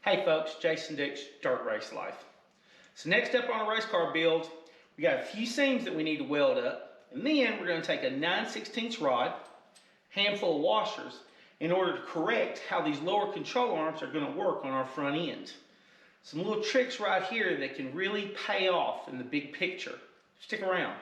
Hey folks, Jason Dix, Dirt Race Life. So next up on our race car build, we got a few seams that we need to weld up, and then we're going to take a 9/16 rod, handful of washers, in order to correct how these lower control arms are going to work on our front end. Some little tricks right here that can really pay off in the big picture. Stick around.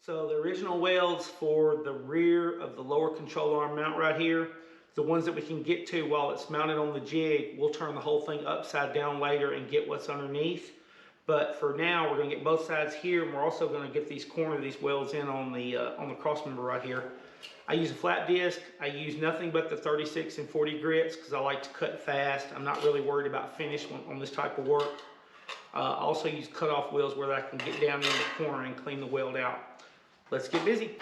So the original welds for the rear of the lower control arm mount right here, the ones that we can get to while it's mounted on the jig, we'll turn the whole thing upside down later and get what's underneath. But for now, we're going to get both sides here, and we're also going to get these corner of these welds in on the cross member right here. I use a flat disc. I use nothing but the 36 and 40 grits because I like to cut fast. I'm not really worried about finish on this type of work. I also use cutoff wheels where I can get down in the corner and clean the weld out. Let's get busy.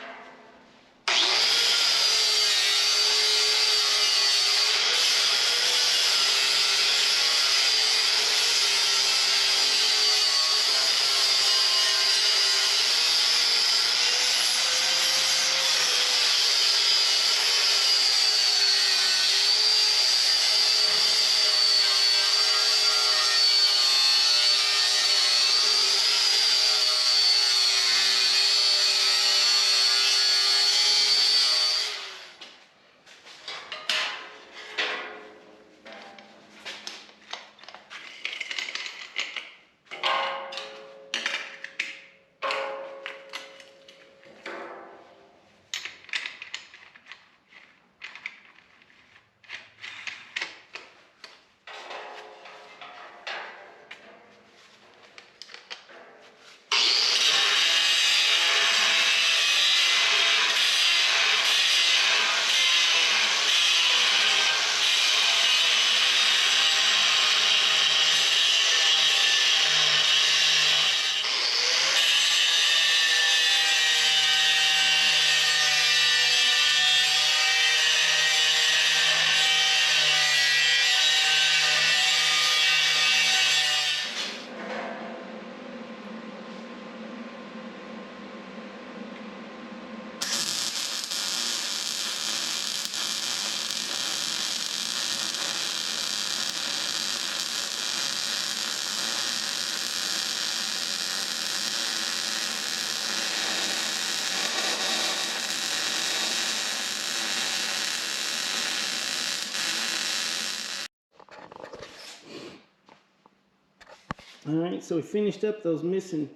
All right, so we finished up those missing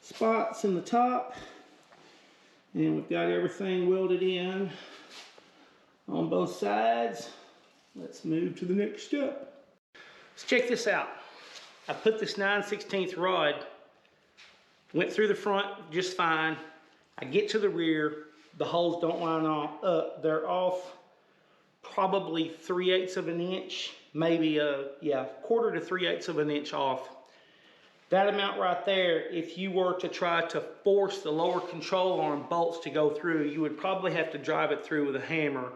spots in the top, and we've got everything welded in on both sides. Let's move to the next step. Let's check this out. I put this 9/16 rod, went through the front just fine. I get to the rear, the holes don't line up. They're off probably 3/8 of an inch, maybe quarter to 3/8 of an inch off. That amount right there, if you were to try to force the lower control arm bolts to go through, you would probably have to drive it through with a hammer.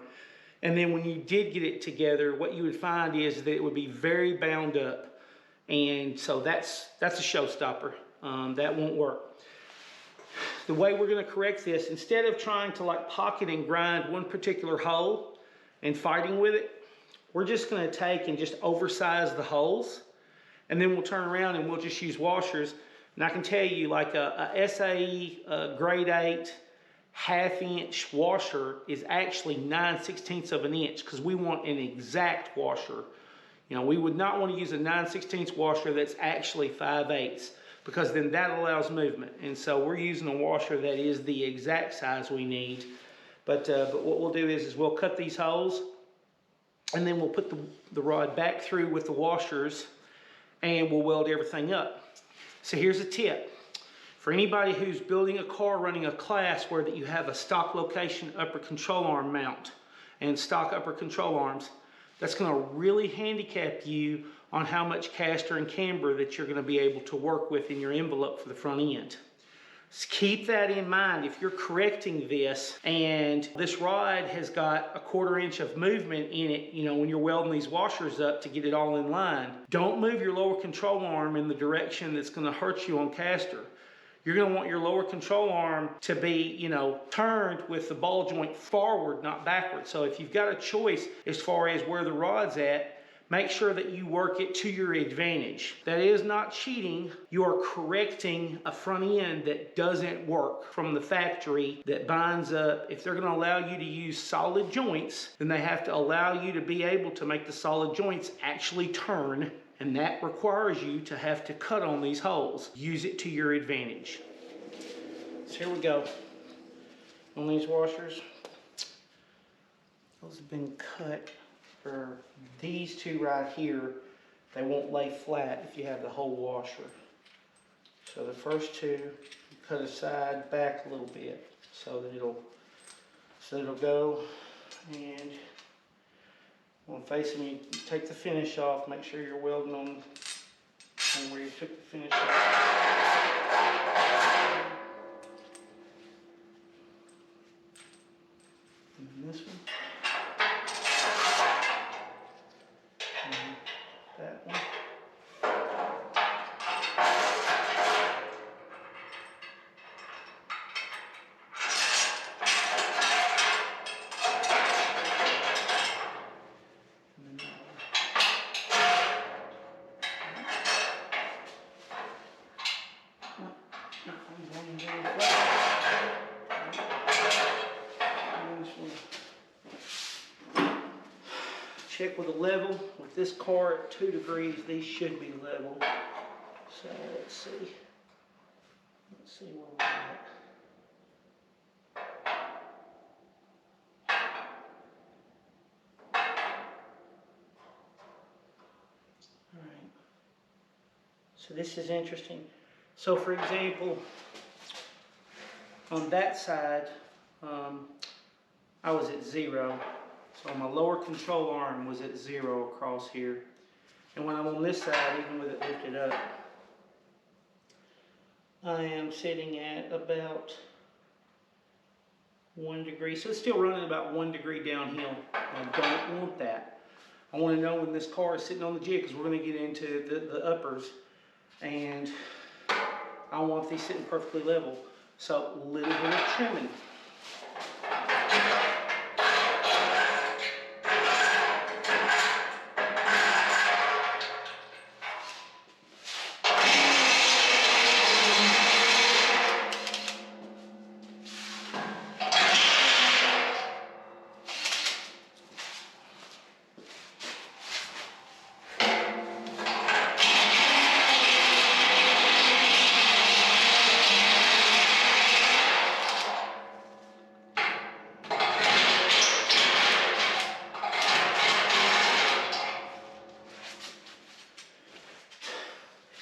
And then when you did get it together, what you would find is that it would be very bound up. And so that's a showstopper. That won't work. The way we're gonna correct this, instead of trying to like pocket and grind one particular hole and fighting with it, we're just gonna take and just oversize the holes. And then we'll turn around and we'll just use washers. And I can tell you, like a SAE grade 8 1/2 inch washer is actually 9/16 of an inch because we want an exact washer. You know, we would not want to use a 9/16 washer that's actually 5/8 because then that allows movement. And so we're using a washer that is the exact size we need. But what we'll do is we'll cut these holes, and then we'll put the rod back through with the washers, and we'll weld everything up. So here's a tip. For anybody who's building a car running a class where that you have a stock location upper control arm mount and stock upper control arms, that's gonna really handicap you on how much caster and camber that you're gonna be able to work with in your envelope for the front end. Keep that in mind if you're correcting this and this rod has got 1/4 inch of movement in it, you know, when you're welding these washers up to get it all in line. Don't move your lower control arm in the direction that's going to hurt you on caster. You're going to want your lower control arm to be, you know, turned with the ball joint forward, not backward. So if you've got a choice as far as where the rod's at, make sure that you work it to your advantage. That is not cheating. You are correcting a front end that doesn't work from the factory, that binds up. If they're going to allow you to use solid joints, then they have to allow you to be able to make the solid joints actually turn. And that requires you to have to cut on these holes. Use it to your advantage. So here we go. On these washers, those have been cut for these two right here. They won't lay flat if you have the whole washer. So the first two, you cut aside back a little bit so that it'll go. And on facing, you take the finish off, make sure you're welding on where you took the finish off. And then this one. And that one. Check with the level. With this car at 2 degrees, these should be level. So let's see. Let's see where we're at. All right. So this is interesting. So for example, on that side, I was at 0. So my lower control arm was at 0 across here. And when I'm on this side, even with it lifted up, I am sitting at about 1 degree. So it's still running about 1 degree downhill. I don't want that. I want to know when this car is sitting on the jig, because we're going to get into the uppers. And I want these sitting perfectly level. So a little bit of trimming.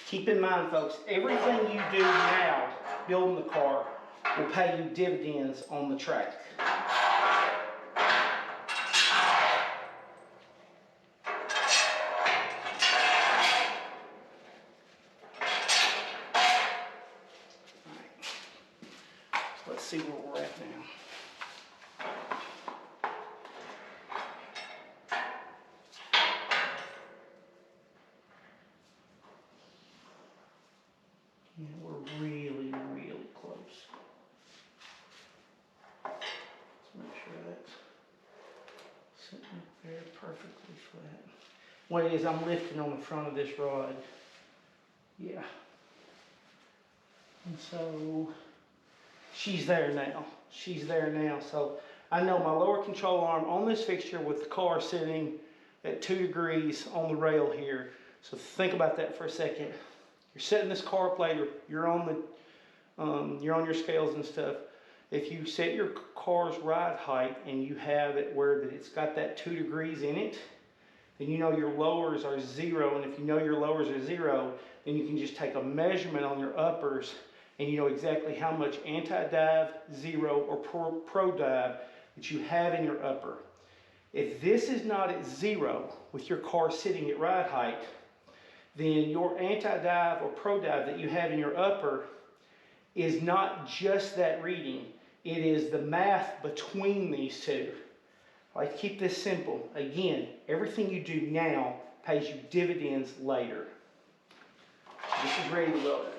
Keep in mind, folks, everything you do now, building the car, will pay you dividends on the track. So let's see where we're at now. Yeah, we're really, really close. Let's make sure that's sitting very perfectly flat. What it is, I'm lifting on the front of this rod. Yeah. And so she's there now. She's there now. So I know my lower control arm on this fixture with the car sitting at 2 degrees on the rail here. So think about that for a second. You're setting this car plate, you're on your scales and stuff. If you set your car's ride height and you have it where it's got that 2 degrees in it, then you know your lowers are 0. And if you know your lowers are 0, then you can just take a measurement on your uppers and you know exactly how much anti-dive, 0, or pro dive that you have in your upper. If this is not at 0 with your car sitting at ride height, then your anti-dive or pro dive that you have in your upper is not just that reading. It is the math between these two. I like to keep this simple. Again, everything you do now pays you dividends later. This is ready to weld it.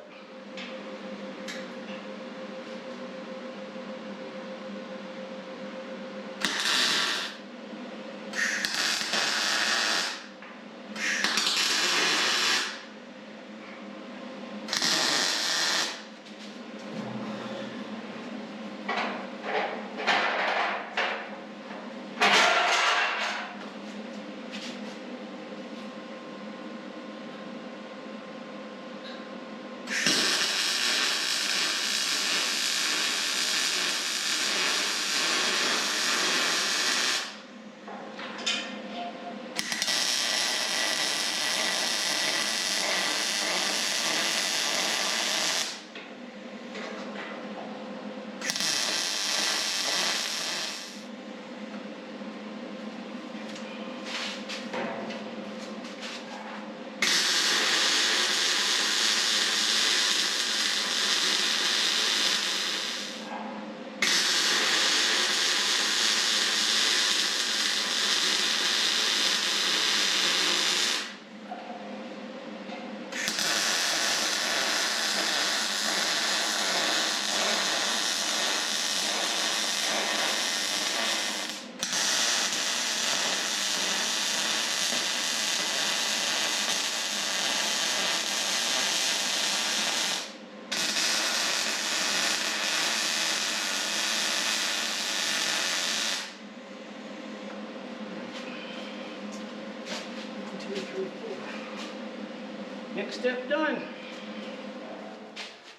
Next step done. I'm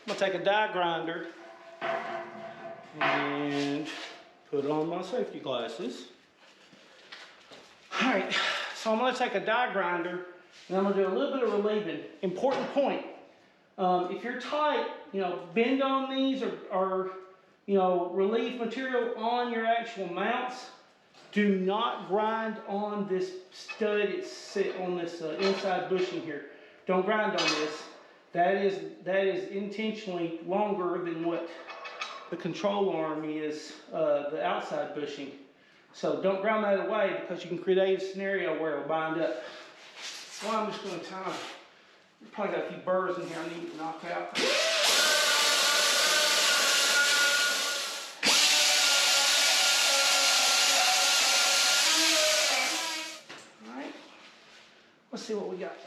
gonna take a die grinder and put on my safety glasses. All right, so I'm gonna take a die grinder and I'm gonna do a little bit of relieving. Important point, if you're tight, bend on these or relieve material on your actual mounts. Do not grind on this stud. It's on this inside bushing here. Don't grind on this. That is intentionally longer than what the control arm is, the outside bushing. So don't grind that away because you can create a scenario where it'll bind up. Well, I'm just going to probably got a few burrs in here I need to knock out. All right, let's see what we got.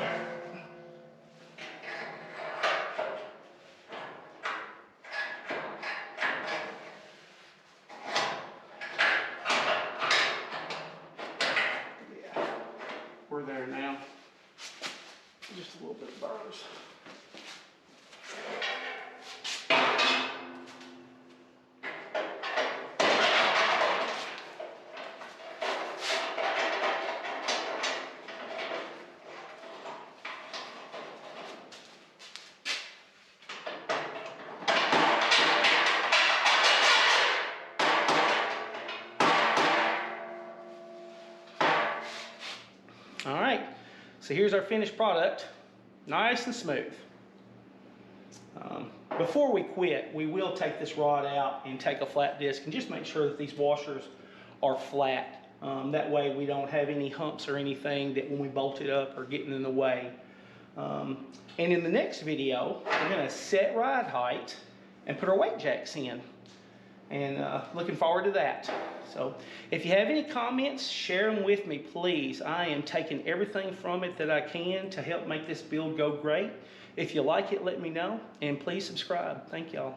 We're there now. Just a little bit of burrs. All right, so here's our finished product, nice and smooth. Before we quit, we will take this rod out and take a flat disc and just make sure that these washers are flat. That way we don't have any humps or anything that when we bolt it up are getting in the way. And in the next video, we're gonna set ride height and put our weight jacks in. And looking forward to that. So if you have any comments, share them with me, please. I am taking everything from it that I can to help make this build go great. If you like it, let me know, and please subscribe. Thank y'all.